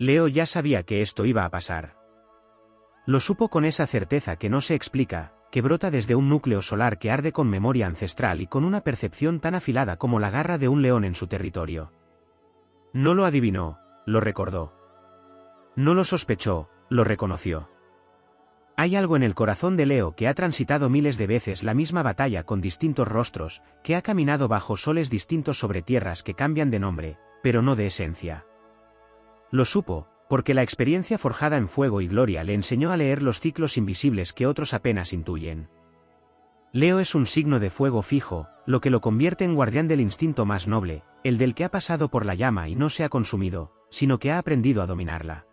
Leo ya sabía que esto iba a pasar. Lo supo con esa certeza que no se explica, que brota desde un núcleo solar que arde con memoria ancestral y con una percepción tan afilada como la garra de un león en su territorio. No lo adivinó, lo recordó. No lo sospechó, lo reconoció. Hay algo en el corazón de Leo que ha transitado miles de veces la misma batalla con distintos rostros, que ha caminado bajo soles distintos sobre tierras que cambian de nombre, pero no de esencia. Lo supo, porque la experiencia forjada en fuego y gloria le enseñó a leer los ciclos invisibles que otros apenas intuyen. Leo es un signo de fuego fijo, lo que lo convierte en guardián del instinto más noble, el del que ha pasado por la llama y no se ha consumido, sino que ha aprendido a dominarla.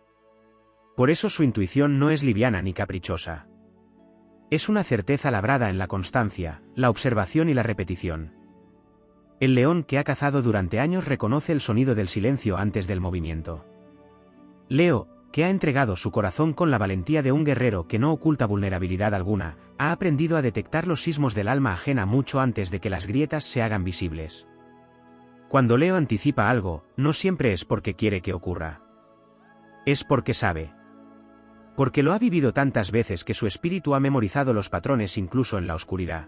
Por eso su intuición no es liviana ni caprichosa. Es una certeza labrada en la constancia, la observación y la repetición. El león que ha cazado durante años reconoce el sonido del silencio antes del movimiento. Leo, que ha entregado su corazón con la valentía de un guerrero que no oculta vulnerabilidad alguna, ha aprendido a detectar los sismos del alma ajena mucho antes de que las grietas se hagan visibles. Cuando Leo anticipa algo, no siempre es porque quiere que ocurra. Es porque sabe. Porque lo ha vivido tantas veces que su espíritu ha memorizado los patrones incluso en la oscuridad.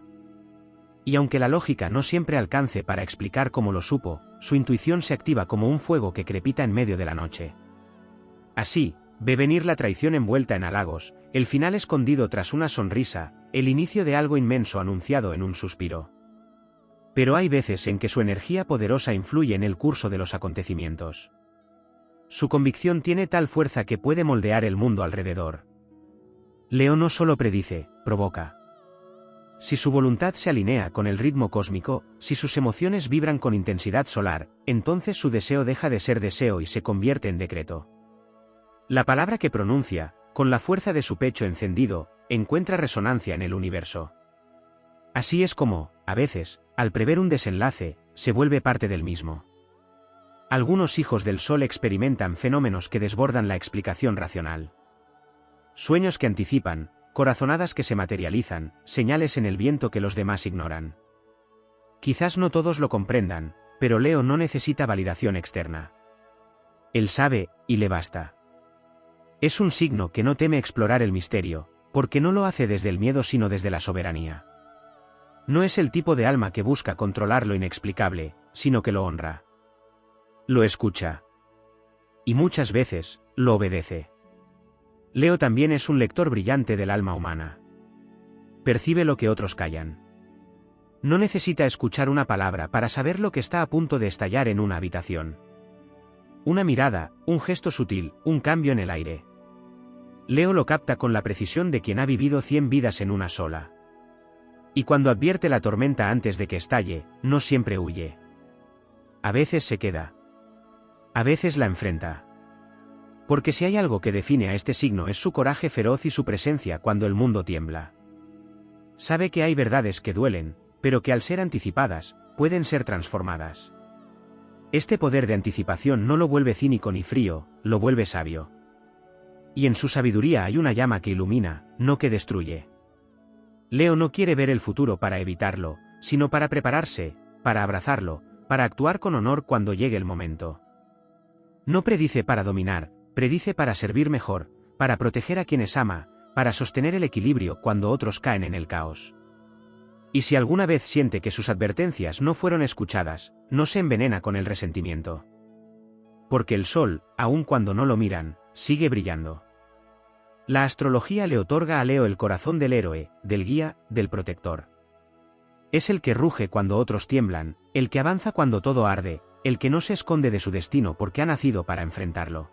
Y aunque la lógica no siempre alcance para explicar cómo lo supo, su intuición se activa como un fuego que crepita en medio de la noche. Así, ve venir la traición envuelta en halagos, el final escondido tras una sonrisa, el inicio de algo inmenso anunciado en un suspiro. Pero hay veces en que su energía poderosa influye en el curso de los acontecimientos. Su convicción tiene tal fuerza que puede moldear el mundo alrededor. Leo no solo predice, provoca. Si su voluntad se alinea con el ritmo cósmico, si sus emociones vibran con intensidad solar, entonces su deseo deja de ser deseo y se convierte en decreto. La palabra que pronuncia, con la fuerza de su pecho encendido, encuentra resonancia en el universo. Así es como, a veces, al prever un desenlace, se vuelve parte del mismo. Algunos hijos del sol experimentan fenómenos que desbordan la explicación racional. Sueños que anticipan, corazonadas que se materializan, señales en el viento que los demás ignoran. Quizás no todos lo comprendan, pero Leo no necesita validación externa. Él sabe, y le basta. Es un signo que no teme explorar el misterio, porque no lo hace desde el miedo sino desde la soberanía. No es el tipo de alma que busca controlar lo inexplicable, sino que lo honra. Lo escucha. Y muchas veces, lo obedece. Leo también es un lector brillante del alma humana. Percibe lo que otros callan. No necesita escuchar una palabra para saber lo que está a punto de estallar en una habitación. Una mirada, un gesto sutil, un cambio en el aire. Leo lo capta con la precisión de quien ha vivido 100 vidas en una sola. Y cuando advierte la tormenta antes de que estalle, no siempre huye. A veces se queda. A veces la enfrenta. Porque si hay algo que define a este signo es su coraje feroz y su presencia cuando el mundo tiembla. Sabe que hay verdades que duelen, pero que al ser anticipadas, pueden ser transformadas. Este poder de anticipación no lo vuelve cínico ni frío, lo vuelve sabio. Y en su sabiduría hay una llama que ilumina, no que destruye. Leo no quiere ver el futuro para evitarlo, sino para prepararse, para abrazarlo, para actuar con honor cuando llegue el momento. No predice para dominar, predice para servir mejor, para proteger a quienes ama, para sostener el equilibrio cuando otros caen en el caos. Y si alguna vez siente que sus advertencias no fueron escuchadas, no se envenena con el resentimiento. Porque el sol, aun cuando no lo miran, sigue brillando. La astrología le otorga a Leo el corazón del héroe, del guía, del protector. Es el que ruge cuando otros tiemblan, el que avanza cuando todo arde, el que no se esconde de su destino porque ha nacido para enfrentarlo.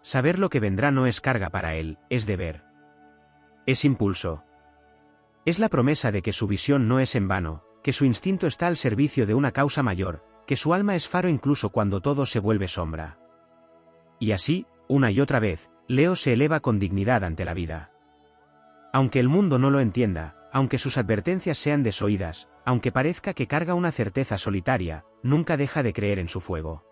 Saber lo que vendrá no es carga para él, es deber. Es impulso. Es la promesa de que su visión no es en vano, que su instinto está al servicio de una causa mayor, que su alma es faro incluso cuando todo se vuelve sombra. Y así, una y otra vez, Leo se eleva con dignidad ante la vida. Aunque el mundo no lo entienda, aunque sus advertencias sean desoídas, aunque parezca que carga una certeza solitaria, nunca deja de creer en su fuego.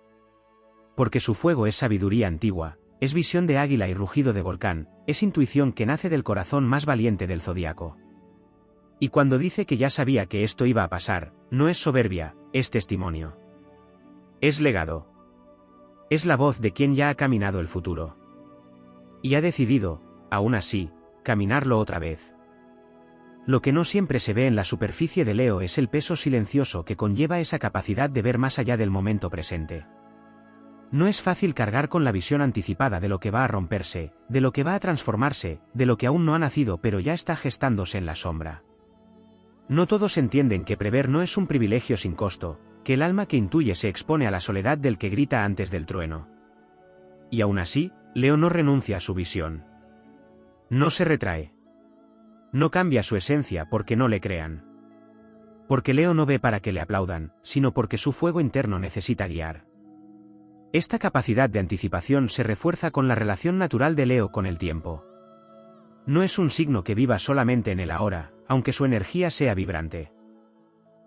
Porque su fuego es sabiduría antigua, es visión de águila y rugido de volcán, es intuición que nace del corazón más valiente del zodiaco. Y cuando dice que ya sabía que esto iba a pasar, no es soberbia, es testimonio. Es legado. Es la voz de quien ya ha caminado el futuro. Y ha decidido, aún así, caminarlo otra vez. Lo que no siempre se ve en la superficie de Leo es el peso silencioso que conlleva esa capacidad de ver más allá del momento presente. No es fácil cargar con la visión anticipada de lo que va a romperse, de lo que va a transformarse, de lo que aún no ha nacido pero ya está gestándose en la sombra. No todos entienden que prever no es un privilegio sin costo, que el alma que intuye se expone a la soledad del que grita antes del trueno. Y aún así, Leo no renuncia a su visión. No se retrae. No cambia su esencia porque no le crean. Porque Leo no ve para que le aplaudan, sino porque su fuego interno necesita guiar. Esta capacidad de anticipación se refuerza con la relación natural de Leo con el tiempo. No es un signo que viva solamente en el ahora, aunque su energía sea vibrante.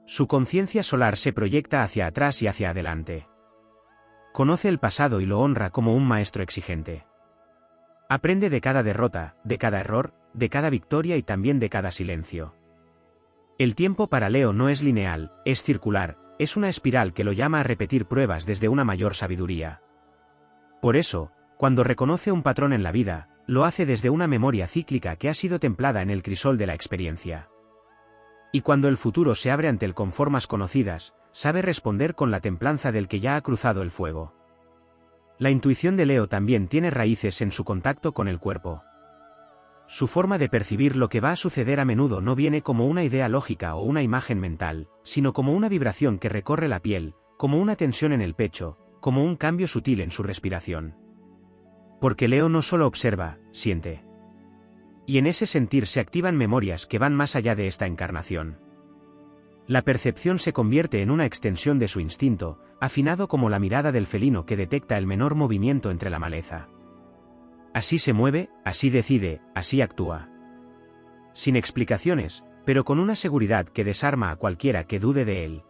Su conciencia solar se proyecta hacia atrás y hacia adelante. Conoce el pasado y lo honra como un maestro exigente. Aprende de cada derrota, de cada error, de cada victoria y también de cada silencio. El tiempo para Leo no es lineal, es circular, es una espiral que lo llama a repetir pruebas desde una mayor sabiduría. Por eso, cuando reconoce un patrón en la vida, lo hace desde una memoria cíclica que ha sido templada en el crisol de la experiencia. Y cuando el futuro se abre ante él con formas conocidas, sabe responder con la templanza del que ya ha cruzado el fuego. La intuición de Leo también tiene raíces en su contacto con el cuerpo. Su forma de percibir lo que va a suceder a menudo no viene como una idea lógica o una imagen mental, sino como una vibración que recorre la piel, como una tensión en el pecho, como un cambio sutil en su respiración. Porque Leo no solo observa, siente. Y en ese sentir se activan memorias que van más allá de esta encarnación. La percepción se convierte en una extensión de su instinto, afinado como la mirada del felino que detecta el menor movimiento entre la maleza. Así se mueve, así decide, así actúa. Sin explicaciones, pero con una seguridad que desarma a cualquiera que dude de él.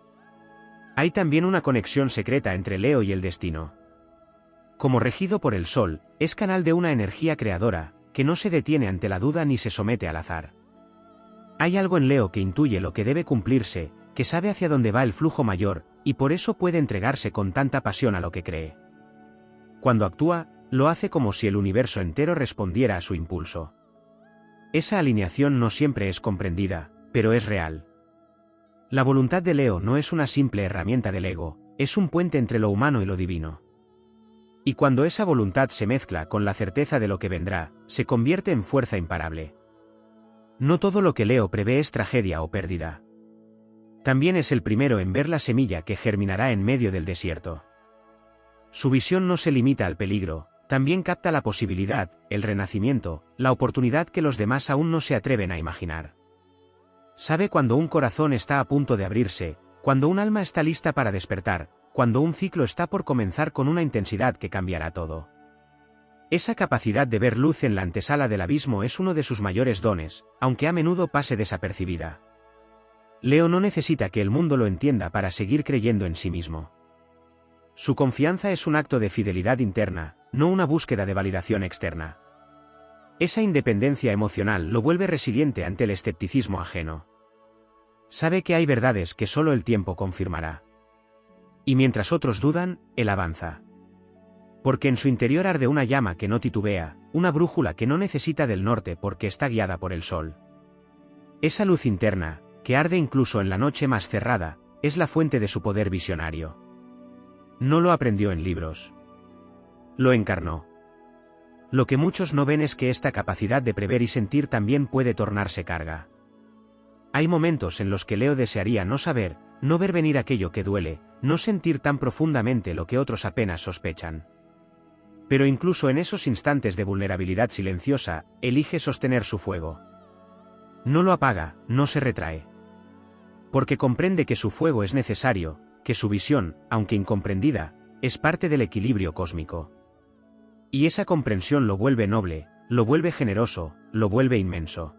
Hay también una conexión secreta entre Leo y el destino. Como regido por el sol, es canal de una energía creadora, que no se detiene ante la duda ni se somete al azar. Hay algo en Leo que intuye lo que debe cumplirse, que sabe hacia dónde va el flujo mayor, y por eso puede entregarse con tanta pasión a lo que cree. Cuando actúa, lo hace como si el universo entero respondiera a su impulso. Esa alineación no siempre es comprendida, pero es real. La voluntad de Leo no es una simple herramienta del ego, es un puente entre lo humano y lo divino. Y cuando esa voluntad se mezcla con la certeza de lo que vendrá, se convierte en fuerza imparable. No todo lo que Leo prevé es tragedia o pérdida. También es el primero en ver la semilla que germinará en medio del desierto. Su visión no se limita al peligro, también capta la posibilidad, el renacimiento, la oportunidad que los demás aún no se atreven a imaginar. Sabe cuando un corazón está a punto de abrirse, cuando un alma está lista para despertar, cuando un ciclo está por comenzar con una intensidad que cambiará todo. Esa capacidad de ver luz en la antesala del abismo es uno de sus mayores dones, aunque a menudo pase desapercibida. Leo no necesita que el mundo lo entienda para seguir creyendo en sí mismo. Su confianza es un acto de fidelidad interna, no una búsqueda de validación externa. Esa independencia emocional lo vuelve resiliente ante el escepticismo ajeno. Sabe que hay verdades que solo el tiempo confirmará. Y mientras otros dudan, él avanza. Porque en su interior arde una llama que no titubea, una brújula que no necesita del norte porque está guiada por el sol. Esa luz interna, que arde incluso en la noche más cerrada, es la fuente de su poder visionario. No lo aprendió en libros. Lo encarnó. Lo que muchos no ven es que esta capacidad de prever y sentir también puede tornarse carga. Hay momentos en los que Leo desearía no saber, no ver venir aquello que duele, no sentir tan profundamente lo que otros apenas sospechan. Pero incluso en esos instantes de vulnerabilidad silenciosa, elige sostener su fuego. No lo apaga, no se retrae. Porque comprende que su fuego es necesario, que su visión, aunque incomprendida, es parte del equilibrio cósmico. Y esa comprensión lo vuelve noble, lo vuelve generoso, lo vuelve inmenso.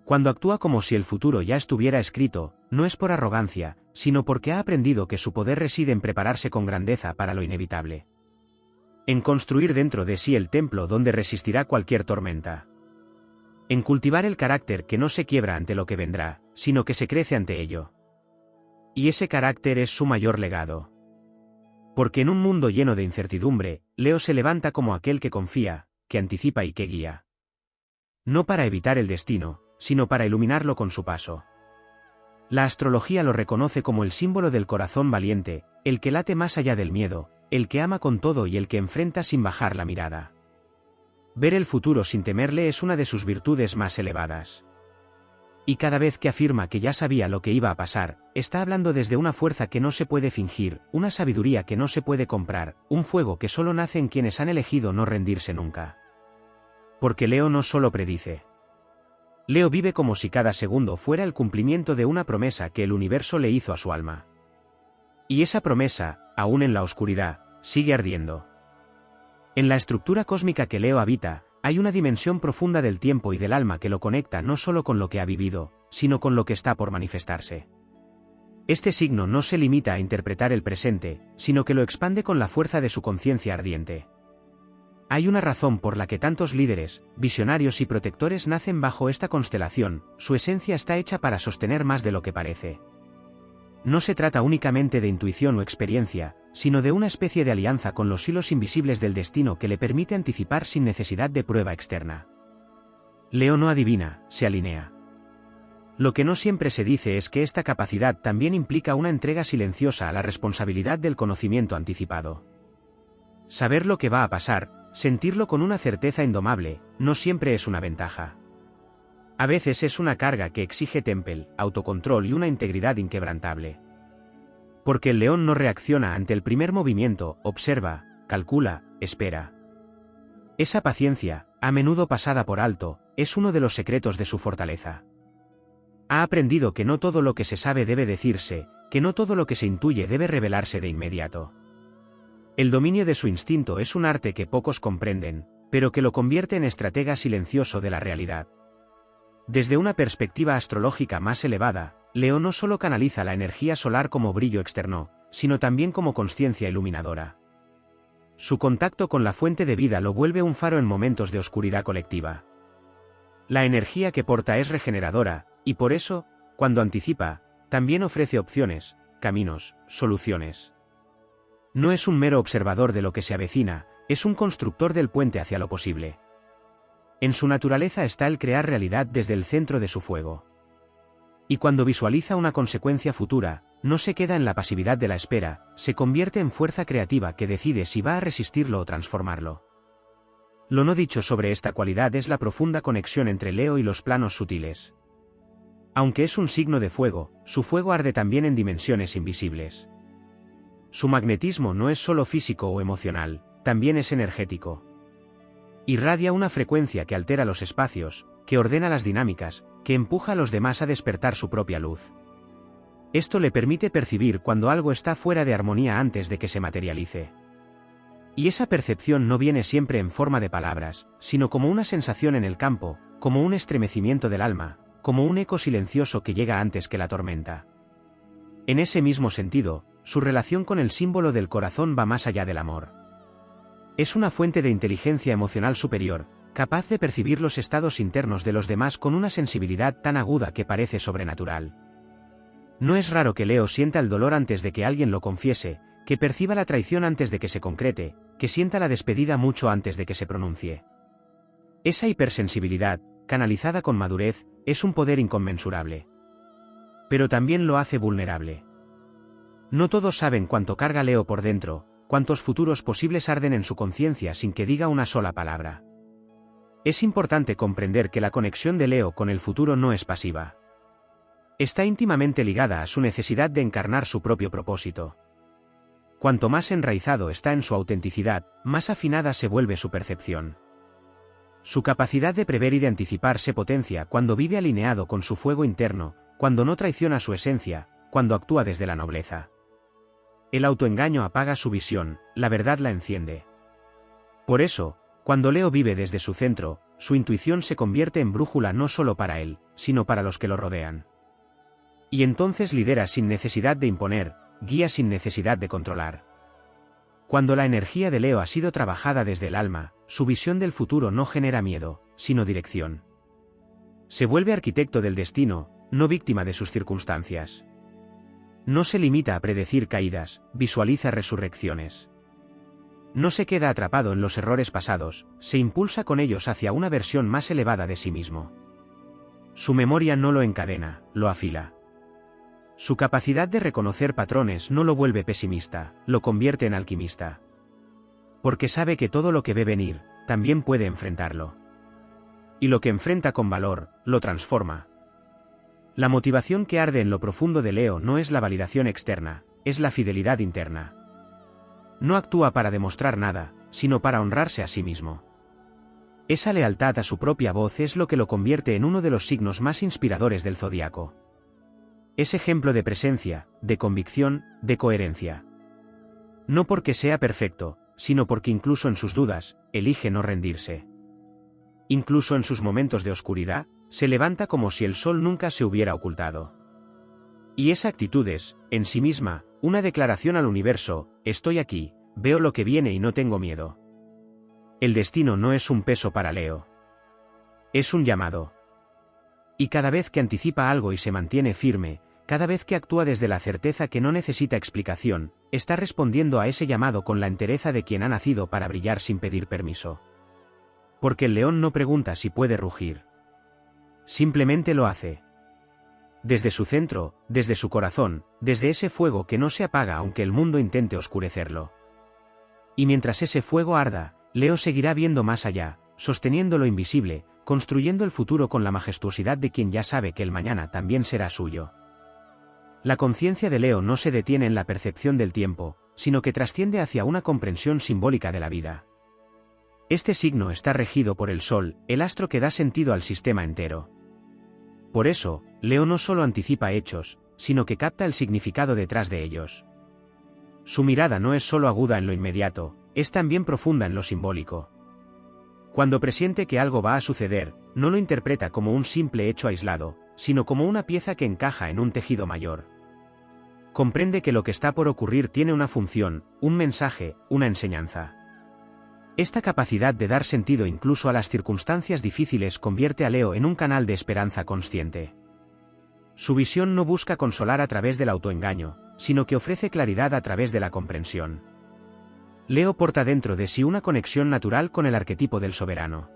Cuando actúa como si el futuro ya estuviera escrito, no es por arrogancia, sino porque ha aprendido que su poder reside en prepararse con grandeza para lo inevitable. En construir dentro de sí el templo donde resistirá cualquier tormenta. En cultivar el carácter que no se quiebra ante lo que vendrá, sino que se crece ante ello. Y ese carácter es su mayor legado. Porque en un mundo lleno de incertidumbre, Leo se levanta como aquel que confía, que anticipa y que guía. No para evitar el destino, sino para iluminarlo con su paso. La astrología lo reconoce como el símbolo del corazón valiente, el que late más allá del miedo, el que ama con todo y el que enfrenta sin bajar la mirada. Ver el futuro sin temerle es una de sus virtudes más elevadas. Y cada vez que afirma que ya sabía lo que iba a pasar, está hablando desde una fuerza que no se puede fingir, una sabiduría que no se puede comprar, un fuego que solo nace en quienes han elegido no rendirse nunca. Porque Leo no solo predice. Leo vive como si cada segundo fuera el cumplimiento de una promesa que el universo le hizo a su alma. Y esa promesa, aún en la oscuridad, sigue ardiendo. En la estructura cósmica que Leo habita, hay una dimensión profunda del tiempo y del alma que lo conecta no solo con lo que ha vivido, sino con lo que está por manifestarse. Este signo no se limita a interpretar el presente, sino que lo expande con la fuerza de su conciencia ardiente. Hay una razón por la que tantos líderes, visionarios y protectores nacen bajo esta constelación, su esencia está hecha para sostener más de lo que parece. No se trata únicamente de intuición o experiencia, sino de una especie de alianza con los hilos invisibles del destino que le permite anticipar sin necesidad de prueba externa. Leo no adivina, se alinea. Lo que no siempre se dice es que esta capacidad también implica una entrega silenciosa a la responsabilidad del conocimiento anticipado. Saber lo que va a pasar, sentirlo con una certeza indomable, no siempre es una ventaja. A veces es una carga que exige temple, autocontrol y una integridad inquebrantable. Porque el león no reacciona ante el primer movimiento, observa, calcula, espera. Esa paciencia, a menudo pasada por alto, es uno de los secretos de su fortaleza. Ha aprendido que no todo lo que se sabe debe decirse, que no todo lo que se intuye debe revelarse de inmediato. El dominio de su instinto es un arte que pocos comprenden, pero que lo convierte en estratega silencioso de la realidad. Desde una perspectiva astrológica más elevada, Leo no solo canaliza la energía solar como brillo externo, sino también como consciencia iluminadora. Su contacto con la fuente de vida lo vuelve un faro en momentos de oscuridad colectiva. La energía que porta es regeneradora, y por eso, cuando anticipa, también ofrece opciones, caminos, soluciones. No es un mero observador de lo que se avecina, es un constructor del puente hacia lo posible. En su naturaleza está el crear realidad desde el centro de su fuego. Y cuando visualiza una consecuencia futura, no se queda en la pasividad de la espera, se convierte en fuerza creativa que decide si va a resistirlo o transformarlo. Lo no dicho sobre esta cualidad es la profunda conexión entre Leo y los planos sutiles. Aunque es un signo de fuego, su fuego arde también en dimensiones invisibles. Su magnetismo no es solo físico o emocional, también es energético. Irradia una frecuencia que altera los espacios, que ordena las dinámicas, que empuja a los demás a despertar su propia luz. Esto le permite percibir cuando algo está fuera de armonía antes de que se materialice. Y esa percepción no viene siempre en forma de palabras, sino como una sensación en el campo, como un estremecimiento del alma, como un eco silencioso que llega antes que la tormenta. En ese mismo sentido, su relación con el símbolo del corazón va más allá del amor. Es una fuente de inteligencia emocional superior, capaz de percibir los estados internos de los demás con una sensibilidad tan aguda que parece sobrenatural. No es raro que Leo sienta el dolor antes de que alguien lo confiese, que perciba la traición antes de que se concrete, que sienta la despedida mucho antes de que se pronuncie. Esa hipersensibilidad, canalizada con madurez, es un poder inconmensurable. Pero también lo hace vulnerable. No todos saben cuánto carga Leo por dentro, cuántos futuros posibles arden en su conciencia sin que diga una sola palabra. Es importante comprender que la conexión de Leo con el futuro no es pasiva. Está íntimamente ligada a su necesidad de encarnar su propio propósito. Cuanto más enraizado está en su autenticidad, más afinada se vuelve su percepción. Su capacidad de prever y de anticipar se potencia cuando vive alineado con su fuego interno, cuando no traiciona su esencia, cuando actúa desde la nobleza. El autoengaño apaga su visión, la verdad la enciende. Por eso, cuando Leo vive desde su centro, su intuición se convierte en brújula no solo para él, sino para los que lo rodean. Y entonces lidera sin necesidad de imponer, guía sin necesidad de controlar. Cuando la energía de Leo ha sido trabajada desde el alma, su visión del futuro no genera miedo, sino dirección. Se vuelve arquitecto del destino, no víctima de sus circunstancias. No se limita a predecir caídas, visualiza resurrecciones. No se queda atrapado en los errores pasados, se impulsa con ellos hacia una versión más elevada de sí mismo. Su memoria no lo encadena, lo afila. Su capacidad de reconocer patrones no lo vuelve pesimista, lo convierte en alquimista. Porque sabe que todo lo que ve venir, también puede enfrentarlo. Y lo que enfrenta con valor, lo transforma. La motivación que arde en lo profundo de Leo no es la validación externa, es la fidelidad interna. No actúa para demostrar nada, sino para honrarse a sí mismo. Esa lealtad a su propia voz es lo que lo convierte en uno de los signos más inspiradores del zodiaco. Es ejemplo de presencia, de convicción, de coherencia. No porque sea perfecto, sino porque incluso en sus dudas, elige no rendirse. Incluso en sus momentos de oscuridad, se levanta como si el sol nunca se hubiera ocultado. Y esa actitud es, en sí misma, una declaración al universo: estoy aquí, veo lo que viene y no tengo miedo. El destino no es un peso para Leo. Es un llamado. Y cada vez que anticipa algo y se mantiene firme, cada vez que actúa desde la certeza que no necesita explicación, está respondiendo a ese llamado con la entereza de quien ha nacido para brillar sin pedir permiso. Porque el león no pregunta si puede rugir. Simplemente lo hace. Desde su centro, desde su corazón, desde ese fuego que no se apaga aunque el mundo intente oscurecerlo. Y mientras ese fuego arda, Leo seguirá viendo más allá, sosteniendo lo invisible, construyendo el futuro con la majestuosidad de quien ya sabe que el mañana también será suyo. La conciencia de Leo no se detiene en la percepción del tiempo, sino que trasciende hacia una comprensión simbólica de la vida. Este signo está regido por el Sol, el astro que da sentido al sistema entero. Por eso, Leo no solo anticipa hechos, sino que capta el significado detrás de ellos. Su mirada no es solo aguda en lo inmediato, es también profunda en lo simbólico. Cuando presiente que algo va a suceder, no lo interpreta como un simple hecho aislado, sino como una pieza que encaja en un tejido mayor. Comprende que lo que está por ocurrir tiene una función, un mensaje, una enseñanza. Esta capacidad de dar sentido incluso a las circunstancias difíciles convierte a Leo en un canal de esperanza consciente. Su visión no busca consolar a través del autoengaño, sino que ofrece claridad a través de la comprensión. Leo porta dentro de sí una conexión natural con el arquetipo del soberano.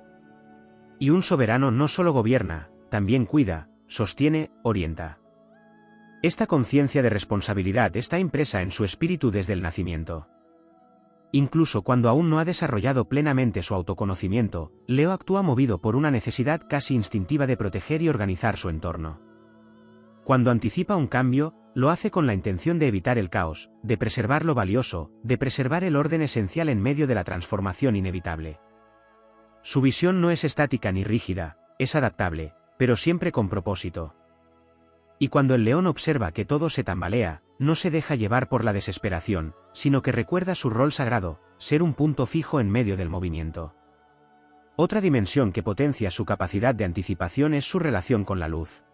Y un soberano no solo gobierna, también cuida, sostiene, orienta. Esta conciencia de responsabilidad está impresa en su espíritu desde el nacimiento. Incluso cuando aún no ha desarrollado plenamente su autoconocimiento, Leo actúa movido por una necesidad casi instintiva de proteger y organizar su entorno. Cuando anticipa un cambio, lo hace con la intención de evitar el caos, de preservar lo valioso, de preservar el orden esencial en medio de la transformación inevitable. Su visión no es estática ni rígida, es adaptable, pero siempre con propósito. Y cuando el león observa que todo se tambalea, no se deja llevar por la desesperación, sino que recuerda su rol sagrado, ser un punto fijo en medio del movimiento. Otra dimensión que potencia su capacidad de anticipación es su relación con la luz.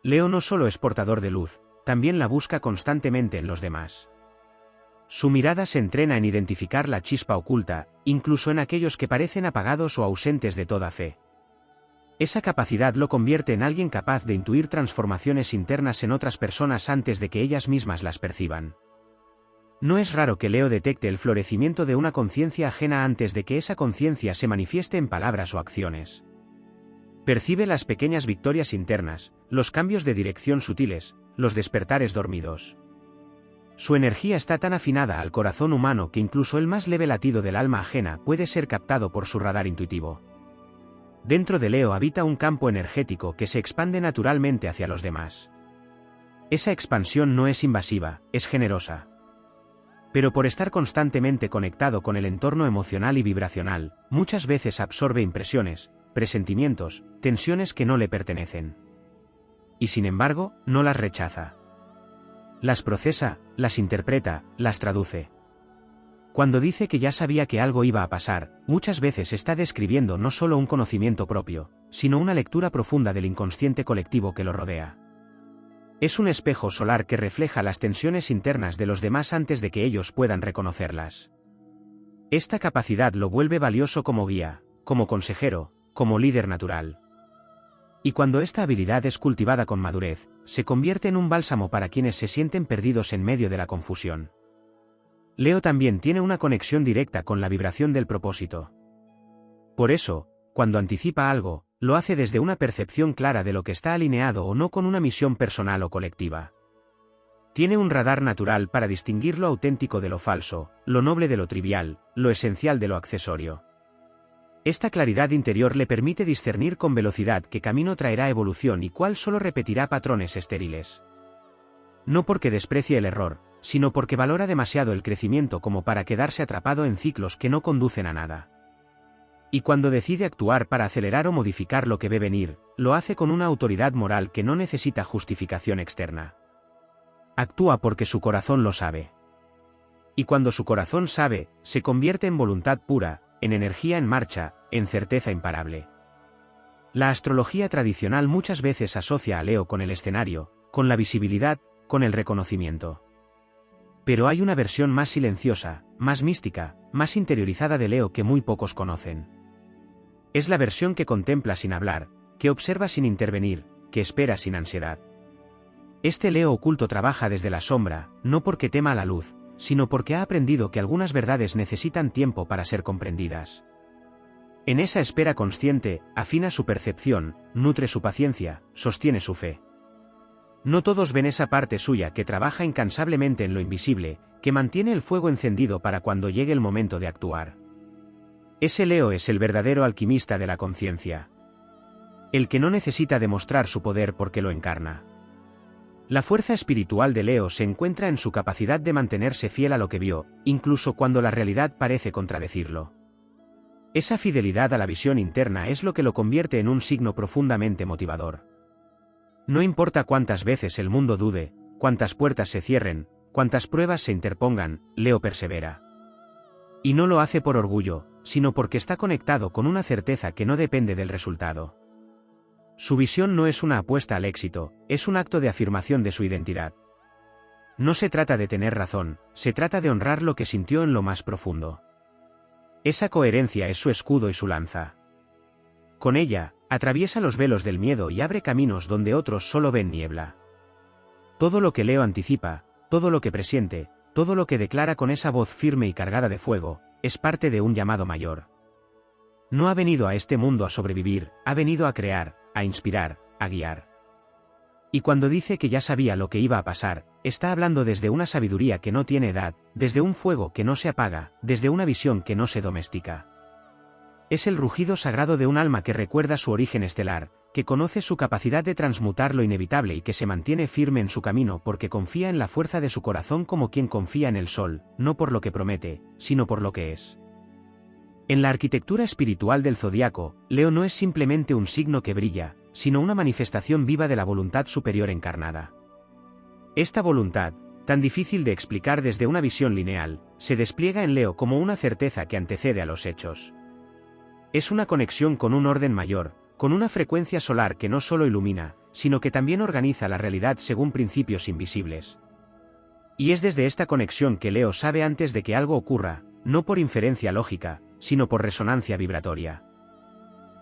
Leo no solo es portador de luz, también la busca constantemente en los demás. Su mirada se entrena en identificar la chispa oculta, incluso en aquellos que parecen apagados o ausentes de toda fe. Esa capacidad lo convierte en alguien capaz de intuir transformaciones internas en otras personas antes de que ellas mismas las perciban. No es raro que Leo detecte el florecimiento de una conciencia ajena antes de que esa conciencia se manifieste en palabras o acciones. Percibe las pequeñas victorias internas, los cambios de dirección sutiles, los despertares dormidos. Su energía está tan afinada al corazón humano que incluso el más leve latido del alma ajena puede ser captado por su radar intuitivo. Dentro de Leo habita un campo energético que se expande naturalmente hacia los demás. Esa expansión no es invasiva, es generosa. Pero por estar constantemente conectado con el entorno emocional y vibracional, muchas veces absorbe impresiones, presentimientos, tensiones que no le pertenecen. Y sin embargo, no las rechaza. Las procesa, las interpreta, las traduce. Cuando dice que ya sabía que algo iba a pasar, muchas veces está describiendo no solo un conocimiento propio, sino una lectura profunda del inconsciente colectivo que lo rodea. Es un espejo solar que refleja las tensiones internas de los demás antes de que ellos puedan reconocerlas. Esta capacidad lo vuelve valioso como guía, como consejero, como líder natural. Y cuando esta habilidad es cultivada con madurez, se convierte en un bálsamo para quienes se sienten perdidos en medio de la confusión. Leo también tiene una conexión directa con la vibración del propósito. Por eso, cuando anticipa algo, lo hace desde una percepción clara de lo que está alineado o no con una misión personal o colectiva. Tiene un radar natural para distinguir lo auténtico de lo falso, lo noble de lo trivial, lo esencial de lo accesorio. Esta claridad interior le permite discernir con velocidad qué camino traerá evolución y cuál solo repetirá patrones estériles. No porque desprecie el error, sino porque valora demasiado el crecimiento como para quedarse atrapado en ciclos que no conducen a nada. Y cuando decide actuar para acelerar o modificar lo que ve venir, lo hace con una autoridad moral que no necesita justificación externa. Actúa porque su corazón lo sabe. Y cuando su corazón sabe, se convierte en voluntad pura, en energía en marcha, en certeza imparable. La astrología tradicional muchas veces asocia a Leo con el escenario, con la visibilidad, con el reconocimiento. Pero hay una versión más silenciosa, más mística, más interiorizada de Leo que muy pocos conocen. Es la versión que contempla sin hablar, que observa sin intervenir, que espera sin ansiedad. Este Leo oculto trabaja desde la sombra, no porque tema la luz, sino porque ha aprendido que algunas verdades necesitan tiempo para ser comprendidas. En esa espera consciente, afina su percepción, nutre su paciencia, sostiene su fe. No todos ven esa parte suya que trabaja incansablemente en lo invisible, que mantiene el fuego encendido para cuando llegue el momento de actuar. Ese Leo es el verdadero alquimista de la conciencia. El que no necesita demostrar su poder porque lo encarna. La fuerza espiritual de Leo se encuentra en su capacidad de mantenerse fiel a lo que vio, incluso cuando la realidad parece contradecirlo. Esa fidelidad a la visión interna es lo que lo convierte en un signo profundamente motivador. No importa cuántas veces el mundo dude, cuántas puertas se cierren, cuántas pruebas se interpongan, Leo persevera. Y no lo hace por orgullo, sino porque está conectado con una certeza que no depende del resultado. Su visión no es una apuesta al éxito, es un acto de afirmación de su identidad. No se trata de tener razón, se trata de honrar lo que sintió en lo más profundo. Esa coherencia es su escudo y su lanza. Con ella, atraviesa los velos del miedo y abre caminos donde otros solo ven niebla. Todo lo que Leo anticipa, todo lo que presiente, todo lo que declara con esa voz firme y cargada de fuego, es parte de un llamado mayor. No ha venido a este mundo a sobrevivir, ha venido a crear, a inspirar, a guiar. Y cuando dice que ya sabía lo que iba a pasar, está hablando desde una sabiduría que no tiene edad, desde un fuego que no se apaga, desde una visión que no se domestica. Es el rugido sagrado de un alma que recuerda su origen estelar, que conoce su capacidad de transmutar lo inevitable y que se mantiene firme en su camino porque confía en la fuerza de su corazón como quien confía en el sol, no por lo que promete, sino por lo que es. En la arquitectura espiritual del zodiaco, Leo no es simplemente un signo que brilla, sino una manifestación viva de la voluntad superior encarnada. Esta voluntad, tan difícil de explicar desde una visión lineal, se despliega en Leo como una certeza que antecede a los hechos. Es una conexión con un orden mayor, con una frecuencia solar que no solo ilumina, sino que también organiza la realidad según principios invisibles. Y es desde esta conexión que Leo sabe antes de que algo ocurra, no por inferencia lógica, sino por resonancia vibratoria.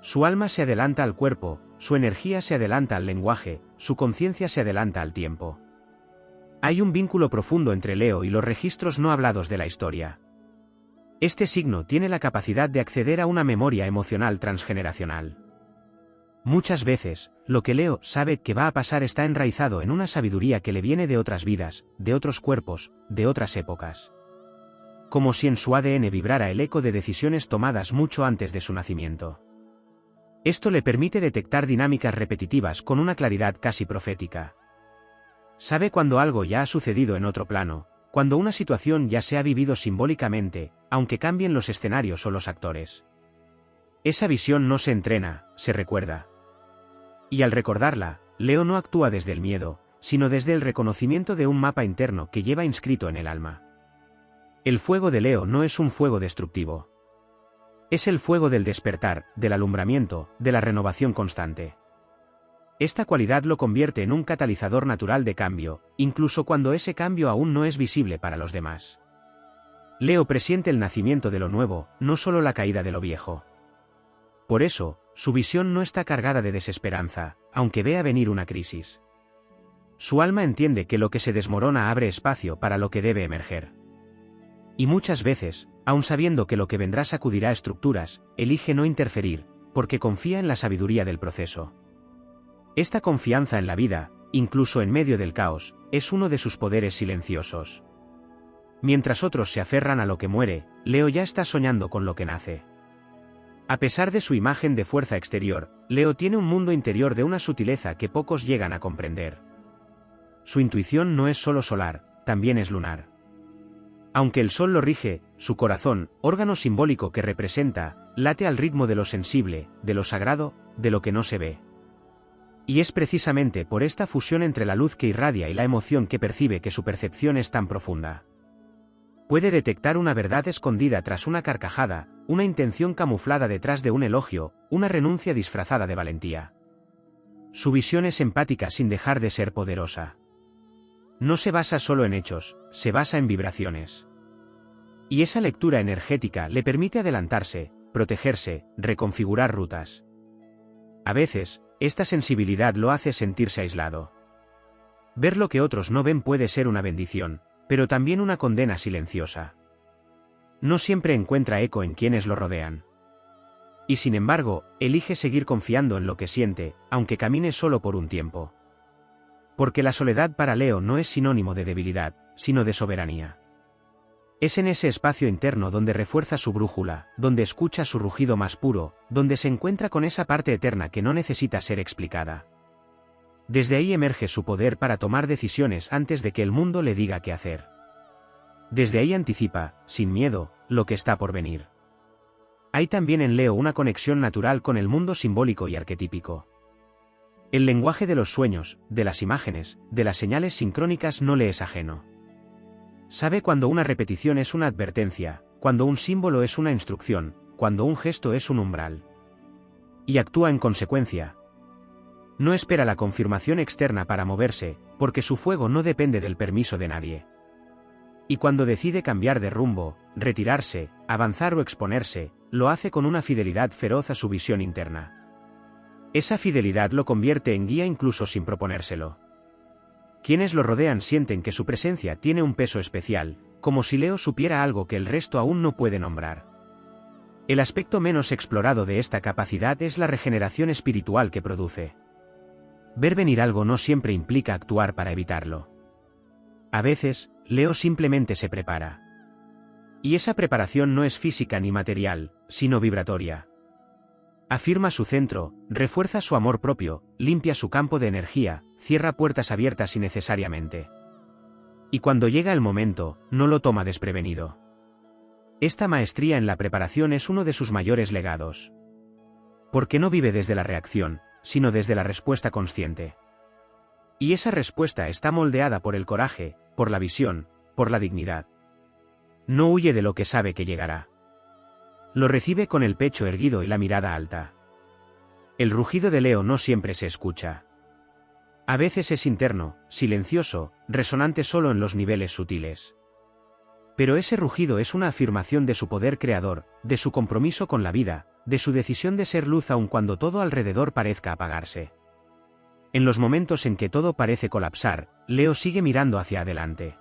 Su alma se adelanta al cuerpo, su energía se adelanta al lenguaje, su conciencia se adelanta al tiempo. Hay un vínculo profundo entre Leo y los registros no hablados de la historia. Este signo tiene la capacidad de acceder a una memoria emocional transgeneracional. Muchas veces, lo que Leo sabe que va a pasar está enraizado en una sabiduría que le viene de otras vidas, de otros cuerpos, de otras épocas. Como si en su ADN vibrara el eco de decisiones tomadas mucho antes de su nacimiento. Esto le permite detectar dinámicas repetitivas con una claridad casi profética. Sabe cuando algo ya ha sucedido en otro plano, cuando una situación ya se ha vivido simbólicamente, aunque cambien los escenarios o los actores. Esa visión no se entrena, se recuerda. Y al recordarla, Leo no actúa desde el miedo, sino desde el reconocimiento de un mapa interno que lleva inscrito en el alma. El fuego de Leo no es un fuego destructivo. Es el fuego del despertar, del alumbramiento, de la renovación constante. Esta cualidad lo convierte en un catalizador natural de cambio, incluso cuando ese cambio aún no es visible para los demás. Leo presiente el nacimiento de lo nuevo, no solo la caída de lo viejo. Por eso, Su visión no está cargada de desesperanza, aunque vea venir una crisis. Su alma entiende que lo que se desmorona abre espacio para lo que debe emerger. Y muchas veces, aun sabiendo que lo que vendrá sacudirá estructuras, elige no interferir, porque confía en la sabiduría del proceso. Esta confianza en la vida, incluso en medio del caos, es uno de sus poderes silenciosos. Mientras otros se aferran a lo que muere, Leo ya está soñando con lo que nace. A pesar de su imagen de fuerza exterior, Leo tiene un mundo interior de una sutileza que pocos llegan a comprender. Su intuición no es solo solar, también es lunar. Aunque el sol lo rige, su corazón, órgano simbólico que representa, late al ritmo de lo sensible, de lo sagrado, de lo que no se ve. Y es precisamente por esta fusión entre la luz que irradia y la emoción que percibe que su percepción es tan profunda. Puede detectar una verdad escondida tras una carcajada, una intención camuflada detrás de un elogio, una renuncia disfrazada de valentía. Su visión es empática sin dejar de ser poderosa. No se basa solo en hechos, se basa en vibraciones. Y esa lectura energética le permite adelantarse, protegerse, reconfigurar rutas. A veces, esta sensibilidad lo hace sentirse aislado. Ver lo que otros no ven puede ser una bendición, pero también una condena silenciosa. No siempre encuentra eco en quienes lo rodean. Y sin embargo, elige seguir confiando en lo que siente, aunque camine solo por un tiempo. Porque la soledad para Leo no es sinónimo de debilidad, sino de soberanía. Es en ese espacio interno donde refuerza su brújula, donde escucha su rugido más puro, donde se encuentra con esa parte eterna que no necesita ser explicada. Desde ahí emerge su poder para tomar decisiones antes de que el mundo le diga qué hacer. Desde ahí anticipa, sin miedo, lo que está por venir. Hay también en Leo una conexión natural con el mundo simbólico y arquetípico. El lenguaje de los sueños, de las imágenes, de las señales sincrónicas no le es ajeno. Sabe cuando una repetición es una advertencia, cuando un símbolo es una instrucción, cuando un gesto es un umbral. Y actúa en consecuencia. No espera la confirmación externa para moverse, porque su fuego no depende del permiso de nadie. Y cuando decide cambiar de rumbo, retirarse, avanzar o exponerse, lo hace con una fidelidad feroz a su visión interna. Esa fidelidad lo convierte en guía incluso sin proponérselo. Quienes lo rodean sienten que su presencia tiene un peso especial, como si Leo supiera algo que el resto aún no puede nombrar. El aspecto menos explorado de esta capacidad es la regeneración espiritual que produce. Ver venir algo no siempre implica actuar para evitarlo. A veces, Leo simplemente se prepara. Y esa preparación no es física ni material, sino vibratoria. Afirma su centro, refuerza su amor propio, limpia su campo de energía, cierra puertas abiertas innecesariamente. Y cuando llega el momento, no lo toma desprevenido. Esta maestría en la preparación es uno de sus mayores legados. Porque no vive desde la reacción, sino desde la respuesta consciente. Y esa respuesta está moldeada por el coraje, por la visión, por la dignidad. No huye de lo que sabe que llegará. Lo recibe con el pecho erguido y la mirada alta. El rugido de Leo no siempre se escucha. A veces es interno, silencioso, resonante solo en los niveles sutiles. Pero ese rugido es una afirmación de su poder creador, de su compromiso con la vida, de su decisión de ser luz aun cuando todo alrededor parezca apagarse. En los momentos en que todo parece colapsar, Leo sigue mirando hacia adelante.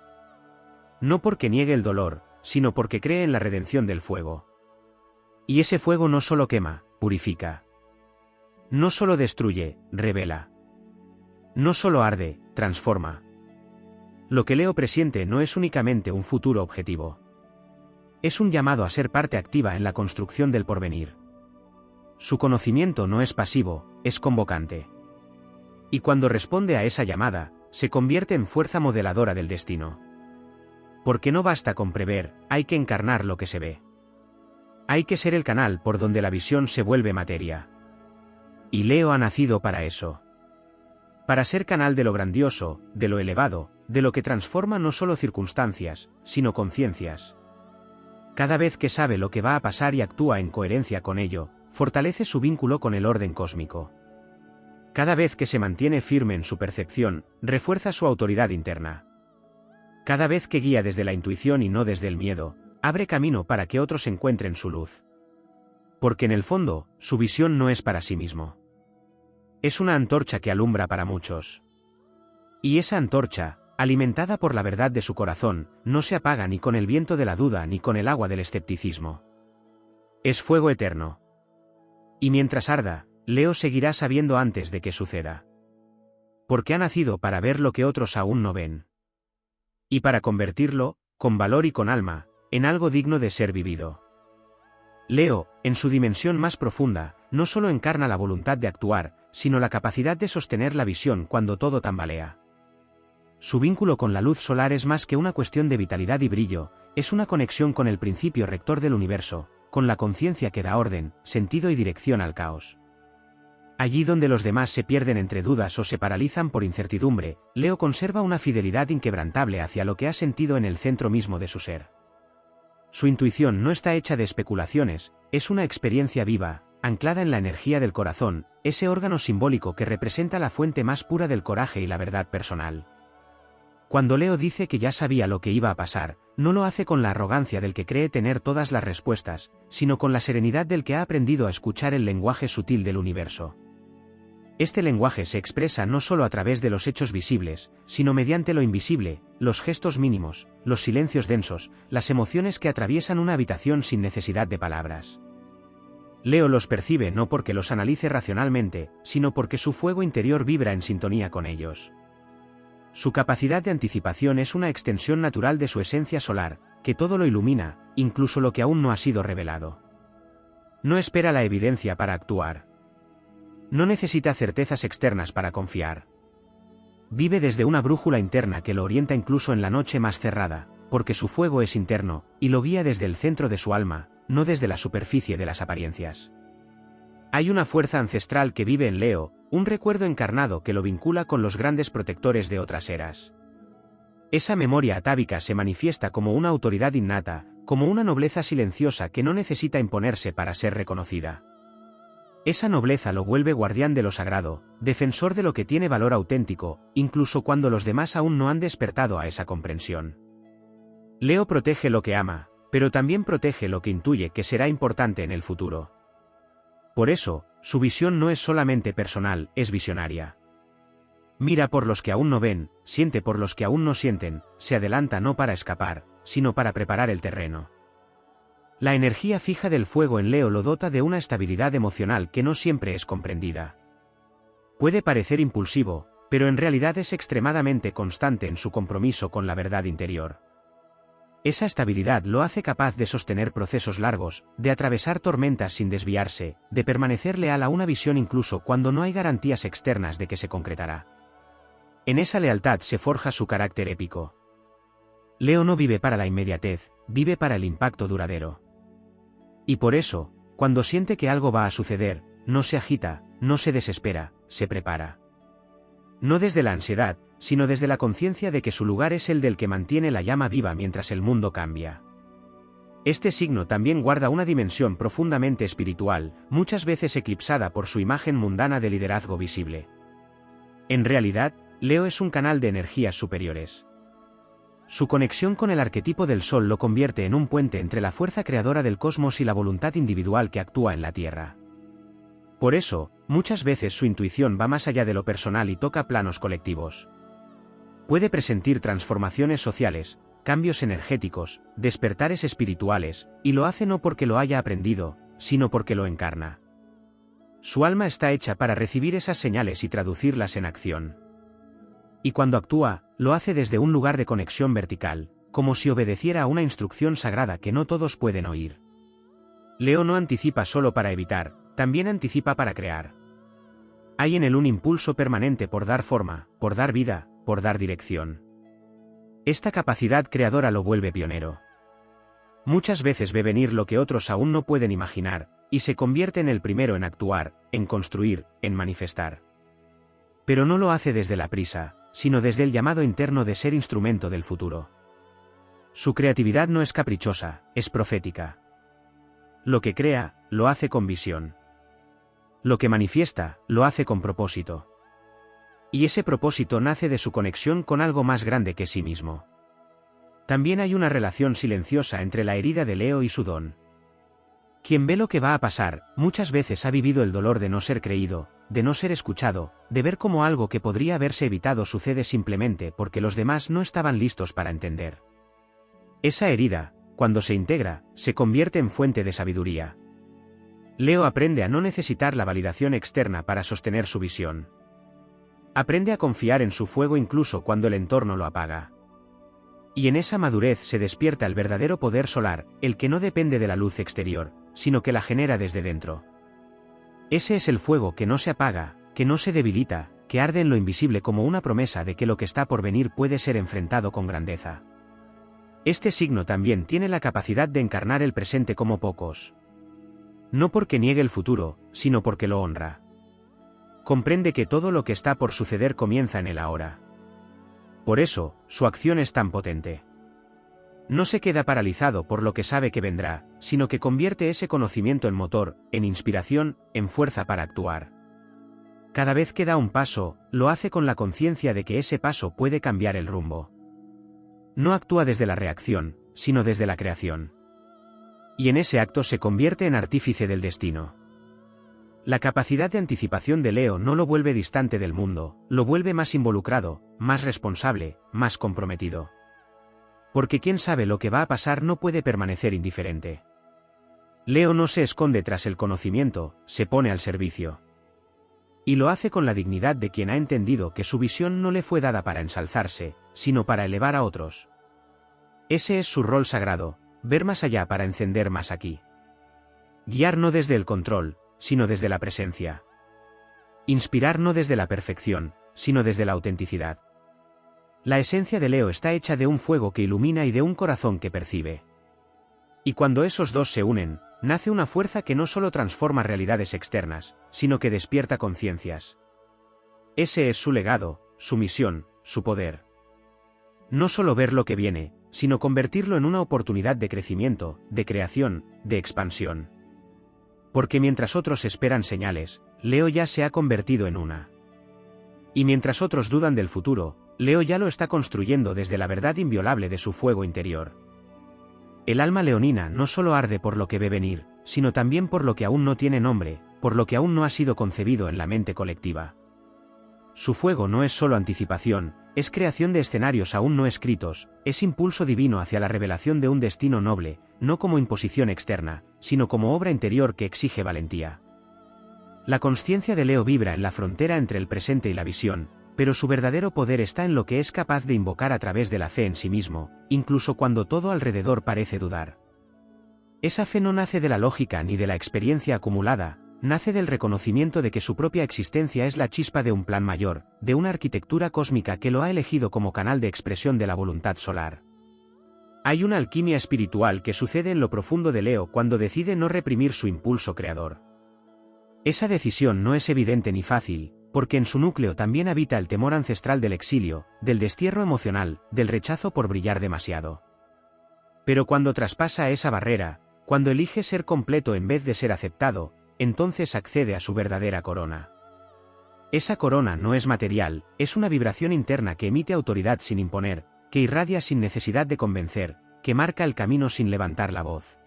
No porque niegue el dolor, sino porque cree en la redención del fuego. Y ese fuego no solo quema, purifica. No solo destruye, revela. No solo arde, transforma. Lo que Leo presiente no es únicamente un futuro objetivo. Es un llamado a ser parte activa en la construcción del porvenir. Su conocimiento no es pasivo, es convocante. Y cuando responde a esa llamada, se convierte en fuerza modeladora del destino. Porque no basta con prever, hay que encarnar lo que se ve. Hay que ser el canal por donde la visión se vuelve materia. Y Leo ha nacido para eso. Para ser canal de lo grandioso, de lo elevado, de lo que transforma no solo circunstancias, sino conciencias. Cada vez que sabe lo que va a pasar y actúa en coherencia con ello, fortalece su vínculo con el orden cósmico. Cada vez que se mantiene firme en su percepción, refuerza su autoridad interna. Cada vez que guía desde la intuición y no desde el miedo, abre camino para que otros encuentren su luz. Porque en el fondo, su visión no es para sí mismo. Es una antorcha que alumbra para muchos. Y esa antorcha, alimentada por la verdad de su corazón, no se apaga ni con el viento de la duda ni con el agua del escepticismo. Es fuego eterno. Y mientras arda, Leo seguirá sabiendo antes de que suceda. Porque ha nacido para ver lo que otros aún no ven. Y para convertirlo, con valor y con alma, en algo digno de ser vivido. Leo, en su dimensión más profunda, no solo encarna la voluntad de actuar, sino la capacidad de sostener la visión cuando todo tambalea. Su vínculo con la luz solar es más que una cuestión de vitalidad y brillo, es una conexión con el principio rector del universo, con la conciencia que da orden, sentido y dirección al caos. Allí donde los demás se pierden entre dudas o se paralizan por incertidumbre, Leo conserva una fidelidad inquebrantable hacia lo que ha sentido en el centro mismo de su ser. Su intuición no está hecha de especulaciones, es una experiencia viva, anclada en la energía del corazón, ese órgano simbólico que representa la fuente más pura del coraje y la verdad personal. Cuando Leo dice que ya sabía lo que iba a pasar, no lo hace con la arrogancia del que cree tener todas las respuestas, sino con la serenidad del que ha aprendido a escuchar el lenguaje sutil del universo. Este lenguaje se expresa no solo a través de los hechos visibles, sino mediante lo invisible, los gestos mínimos, los silencios densos, las emociones que atraviesan una habitación sin necesidad de palabras. Leo los percibe no porque los analice racionalmente, sino porque su fuego interior vibra en sintonía con ellos. Su capacidad de anticipación es una extensión natural de su esencia solar, que todo lo ilumina, incluso lo que aún no ha sido revelado. No espera la evidencia para actuar. No necesita certezas externas para confiar. Vive desde una brújula interna que lo orienta incluso en la noche más cerrada, porque su fuego es interno, y lo guía desde el centro de su alma, no desde la superficie de las apariencias. Hay una fuerza ancestral que vive en Leo, un recuerdo encarnado que lo vincula con los grandes protectores de otras eras. Esa memoria atávica se manifiesta como una autoridad innata, como una nobleza silenciosa que no necesita imponerse para ser reconocida. Esa nobleza lo vuelve guardián de lo sagrado, defensor de lo que tiene valor auténtico, incluso cuando los demás aún no han despertado a esa comprensión. Leo protege lo que ama, pero también protege lo que intuye que será importante en el futuro. Por eso, su visión no es solamente personal, es visionaria. Mira por los que aún no ven, siente por los que aún no sienten, se adelanta no para escapar, sino para preparar el terreno. La energía fija del fuego en Leo lo dota de una estabilidad emocional que no siempre es comprendida. Puede parecer impulsivo, pero en realidad es extremadamente constante en su compromiso con la verdad interior. Esa estabilidad lo hace capaz de sostener procesos largos, de atravesar tormentas sin desviarse, de permanecer leal a una visión incluso cuando no hay garantías externas de que se concretará. En esa lealtad se forja su carácter épico. Leo no vive para la inmediatez, vive para el impacto duradero. Y por eso, cuando siente que algo va a suceder, no se agita, no se desespera, se prepara. No desde la ansiedad, sino desde la conciencia de que su lugar es el del que mantiene la llama viva mientras el mundo cambia. Este signo también guarda una dimensión profundamente espiritual, muchas veces eclipsada por su imagen mundana de liderazgo visible. En realidad, Leo es un canal de energías superiores. Su conexión con el arquetipo del Sol lo convierte en un puente entre la fuerza creadora del cosmos y la voluntad individual que actúa en la Tierra. Por eso, muchas veces su intuición va más allá de lo personal y toca planos colectivos. Puede presentir transformaciones sociales, cambios energéticos, despertares espirituales, y lo hace no porque lo haya aprendido, sino porque lo encarna. Su alma está hecha para recibir esas señales y traducirlas en acción. Y cuando actúa, lo hace desde un lugar de conexión vertical, como si obedeciera a una instrucción sagrada que no todos pueden oír. Leo no anticipa solo para evitar, también anticipa para crear. Hay en él un impulso permanente por dar forma, por dar vida, por dar dirección. Esta capacidad creadora lo vuelve pionero. Muchas veces ve venir lo que otros aún no pueden imaginar, y se convierte en el primero en actuar, en construir, en manifestar. Pero no lo hace desde la prisa, sino desde el llamado interno de ser instrumento del futuro. Su creatividad no es caprichosa, es profética. Lo que crea, lo hace con visión. Lo que manifiesta, lo hace con propósito. Y ese propósito nace de su conexión con algo más grande que sí mismo. También hay una relación silenciosa entre la herida de Leo y su don. Quien ve lo que va a pasar, muchas veces ha vivido el dolor de no ser creído, de no ser escuchado, de ver cómo algo que podría haberse evitado sucede simplemente porque los demás no estaban listos para entender. Esa herida, cuando se integra, se convierte en fuente de sabiduría. Leo aprende a no necesitar la validación externa para sostener su visión. Aprende a confiar en su fuego incluso cuando el entorno lo apaga. Y en esa madurez se despierta el verdadero poder solar, el que no depende de la luz exterior, sino que la genera desde dentro. Ese es el fuego que no se apaga, que no se debilita, que arde en lo invisible como una promesa de que lo que está por venir puede ser enfrentado con grandeza. Este signo también tiene la capacidad de encarnar el presente como pocos. No porque niegue el futuro, sino porque lo honra. Comprende que todo lo que está por suceder comienza en el ahora. Por eso, su acción es tan potente. No se queda paralizado por lo que sabe que vendrá, sino que convierte ese conocimiento en motor, en inspiración, en fuerza para actuar. Cada vez que da un paso, lo hace con la conciencia de que ese paso puede cambiar el rumbo. No actúa desde la reacción, sino desde la creación. Y en ese acto se convierte en artífice del destino. La capacidad de anticipación de Leo no lo vuelve distante del mundo, lo vuelve más involucrado, más responsable, más comprometido. Porque quien sabe lo que va a pasar no puede permanecer indiferente. Leo no se esconde tras el conocimiento, se pone al servicio. Y lo hace con la dignidad de quien ha entendido que su visión no le fue dada para ensalzarse, sino para elevar a otros. Ese es su rol sagrado, ver más allá para encender más aquí. Guiar no desde el control, sino desde la presencia. Inspirar no desde la perfección, sino desde la autenticidad. La esencia de Leo está hecha de un fuego que ilumina y de un corazón que percibe. Y cuando esos dos se unen, nace una fuerza que no solo transforma realidades externas, sino que despierta conciencias. Ese es su legado, su misión, su poder. No solo ver lo que viene, sino convertirlo en una oportunidad de crecimiento, de creación, de expansión. Porque mientras otros esperan señales, Leo ya se ha convertido en una. Y mientras otros dudan del futuro, Leo ya lo está construyendo desde la verdad inviolable de su fuego interior. El alma leonina no solo arde por lo que ve venir, sino también por lo que aún no tiene nombre, por lo que aún no ha sido concebido en la mente colectiva. Su fuego no es solo anticipación, es creación de escenarios aún no escritos, es impulso divino hacia la revelación de un destino noble, no como imposición externa, sino como obra interior que exige valentía. La consciencia de Leo vibra en la frontera entre el presente y la visión, pero su verdadero poder está en lo que es capaz de invocar a través de la fe en sí mismo, incluso cuando todo alrededor parece dudar. Esa fe no nace de la lógica ni de la experiencia acumulada, nace del reconocimiento de que su propia existencia es la chispa de un plan mayor, de una arquitectura cósmica que lo ha elegido como canal de expresión de la voluntad solar. Hay una alquimia espiritual que sucede en lo profundo de Leo cuando decide no reprimir su impulso creador. Esa decisión no es evidente ni fácil, porque en su núcleo también habita el temor ancestral del exilio, del destierro emocional, del rechazo por brillar demasiado. Pero cuando traspasa esa barrera, cuando elige ser completo en vez de ser aceptado, entonces accede a su verdadera corona. Esa corona no es material, es una vibración interna que emite autoridad sin imponer, que irradia sin necesidad de convencer, que marca el camino sin levantar la voz.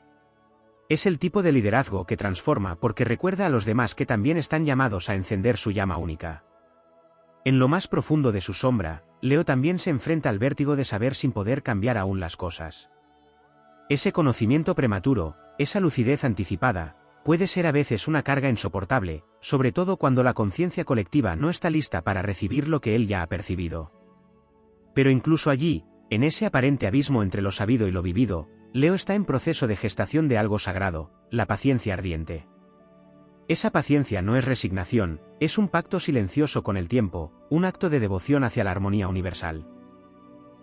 Es el tipo de liderazgo que transforma porque recuerda a los demás que también están llamados a encender su llama única. En lo más profundo de su sombra, Leo también se enfrenta al vértigo de saber sin poder cambiar aún las cosas. Ese conocimiento prematuro, esa lucidez anticipada, puede ser a veces una carga insoportable, sobre todo cuando la conciencia colectiva no está lista para recibir lo que él ya ha percibido. Pero incluso allí, en ese aparente abismo entre lo sabido y lo vivido, Leo está en proceso de gestación de algo sagrado, la paciencia ardiente. Esa paciencia no es resignación, es un pacto silencioso con el tiempo, un acto de devoción hacia la armonía universal.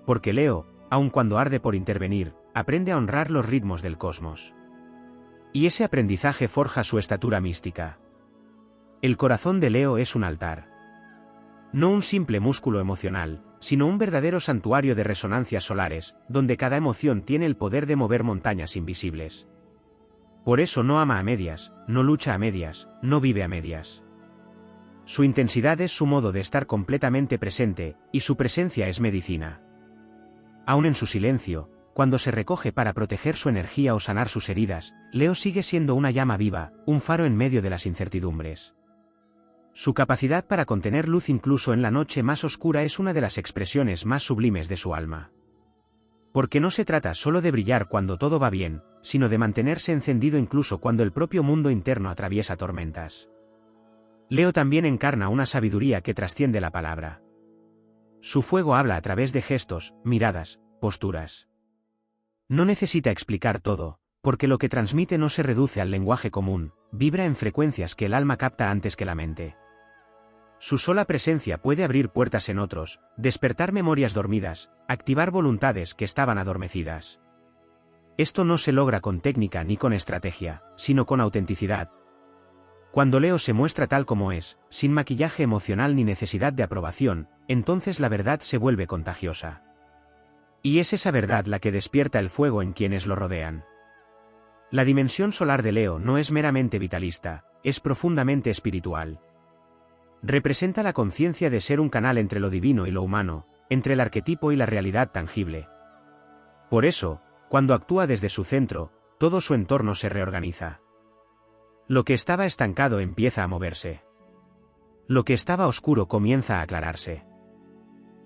Porque Leo, aun cuando arde por intervenir, aprende a honrar los ritmos del cosmos. Y ese aprendizaje forja su estatura mística. El corazón de Leo es un altar. No un simple músculo emocional, sino un verdadero santuario de resonancias solares, donde cada emoción tiene el poder de mover montañas invisibles. Por eso no ama a medias, no lucha a medias, no vive a medias. Su intensidad es su modo de estar completamente presente, y su presencia es medicina. Aun en su silencio, cuando se recoge para proteger su energía o sanar sus heridas, Leo sigue siendo una llama viva, un faro en medio de las incertidumbres. Su capacidad para contener luz incluso en la noche más oscura es una de las expresiones más sublimes de su alma. Porque no se trata solo de brillar cuando todo va bien, sino de mantenerse encendido incluso cuando el propio mundo interno atraviesa tormentas. Leo también encarna una sabiduría que trasciende la palabra. Su fuego habla a través de gestos, miradas, posturas. No necesita explicar todo, porque lo que transmite no se reduce al lenguaje común, vibra en frecuencias que el alma capta antes que la mente. Su sola presencia puede abrir puertas en otros, despertar memorias dormidas, activar voluntades que estaban adormecidas. Esto no se logra con técnica ni con estrategia, sino con autenticidad. Cuando Leo se muestra tal como es, sin maquillaje emocional ni necesidad de aprobación, entonces la verdad se vuelve contagiosa. Y es esa verdad la que despierta el fuego en quienes lo rodean. La dimensión solar de Leo no es meramente vitalista, es profundamente espiritual. Representa la conciencia de ser un canal entre lo divino y lo humano, entre el arquetipo y la realidad tangible. Por eso, cuando actúa desde su centro, todo su entorno se reorganiza. Lo que estaba estancado empieza a moverse. Lo que estaba oscuro comienza a aclararse.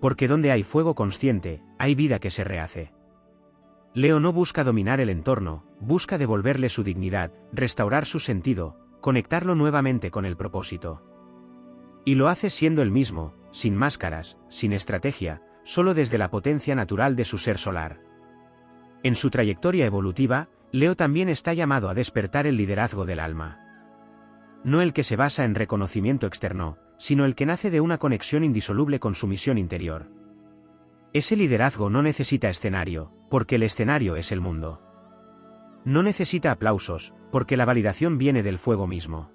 Porque donde hay fuego consciente, hay vida que se rehace. Leo no busca dominar el entorno, busca devolverle su dignidad, restaurar su sentido, conectarlo nuevamente con el propósito. Y lo hace siendo el mismo, sin máscaras, sin estrategia, solo desde la potencia natural de su ser solar. En su trayectoria evolutiva, Leo también está llamado a despertar el liderazgo del alma. No el que se basa en reconocimiento externo, sino el que nace de una conexión indisoluble con su misión interior. Ese liderazgo no necesita escenario, porque el escenario es el mundo. No necesita aplausos, porque la validación viene del fuego mismo.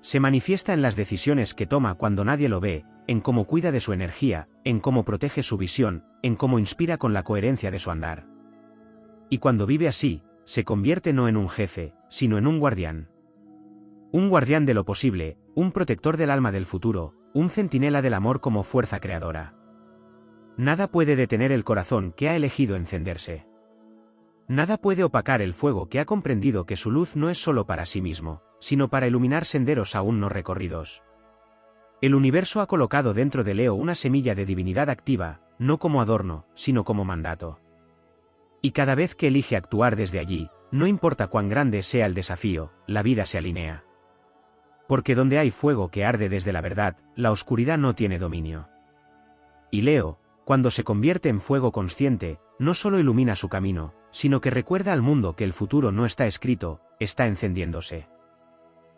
Se manifiesta en las decisiones que toma cuando nadie lo ve, en cómo cuida de su energía, en cómo protege su visión, en cómo inspira con la coherencia de su andar. Y cuando vive así, se convierte no en un jefe, sino en un guardián. Un guardián de lo posible, un protector del alma del futuro, un centinela del amor como fuerza creadora. Nada puede detener el corazón que ha elegido encenderse. Nada puede opacar el fuego que ha comprendido que su luz no es solo para sí mismo, sino para iluminar senderos aún no recorridos. El universo ha colocado dentro de Leo una semilla de divinidad activa, no como adorno, sino como mandato. Y cada vez que elige actuar desde allí, no importa cuán grande sea el desafío, la vida se alinea. Porque donde hay fuego que arde desde la verdad, la oscuridad no tiene dominio. Y Leo, cuando se convierte en fuego consciente, no solo ilumina su camino, sino que recuerda al mundo que el futuro no está escrito, está encendiéndose.